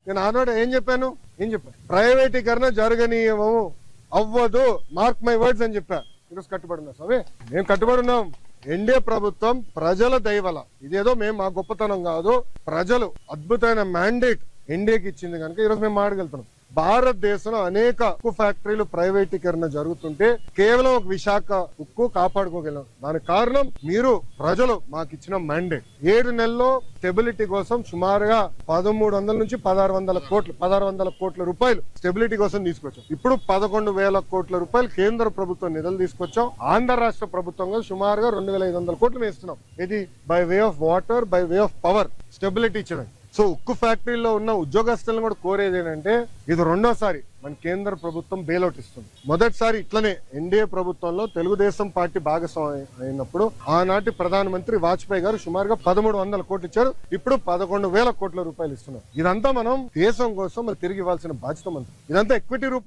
నేను ఆనాడు ఏం చెప్పాను ప్రైవేటీకరణ జరగనీయము, అవ్వదు, మార్క్ మై వర్డ్స్ అని చెప్పా. ఈరోజు కట్టుబడి ఉన్నా స్వామి, మేము కట్టుబడి ఉన్నాం. ఎన్డీఏ ప్రభుత్వం ప్రజల దయవల, ఇదేదో మేము మా గొప్పతనం కాదు, ప్రజలు అద్భుతమైన మ్యాండేట్ ఎన్డీఏకి ఇచ్చింది కనుక ఈరోజు మేము మాడగలుగుతున్నాం. భారతదేశంలో అనేక ఉక్కు ఫ్యాక్టరీలు ప్రైవేటీకరణ జరుగుతుంటే కేవలం ఒక విశాఖ ఉక్కు కాపాడుకోగలం. దానికి కారణం మీరు ప్రజలు మాకు ఇచ్చిన మ్యాండేట్. 7 నెలల్లో స్టెబిలిటీ కోసం సుమారుగా 1300 నుంచి 1600 కోట్ల రూపాయలు స్టెబిలిటీ కోసం తీసుకొచ్చాం. ఇప్పుడు 11,000 కోట్ల రూపాయలు కేంద్ర ప్రభుత్వం నిధులు తీసుకొచ్చాం. ఆంధ్ర రాష్ట్ర ప్రభుత్వంగా సుమారుగా 2,500 కోట్లు వేస్తున్నాం. ఇది by way of water, by way of power stability ఇచ్చడం. సో ఉక్కు ఫ్యాక్టరీలో ఉన్న ఉద్యోగస్తులను కూడా కోరేది ఏంటంటే, ఇది రెండోసారి మన కేంద్ర ప్రభుత్వం బెయిల్అవుట్ ఇస్తుంది. మొదటిసారి ఇట్లనే ఎన్డీఏ ప్రభుత్వంలో తెలుగుదేశం పార్టీ భాగస్వామి అయినప్పుడు ఆనాటి ప్రధానమంత్రి వాజ్పేయి గారు సుమారుగా 1300 కోట్లు ఇచ్చారు. ఇప్పుడు 11,000 కోట్ల రూపాయలు ఇస్తున్నారు. ఇదంతా మనం దేశం కోసం తిరిగి ఇవ్వాల్సిన బాధ్యత మనది. ఇదంతా ఎక్విటీ రూపం.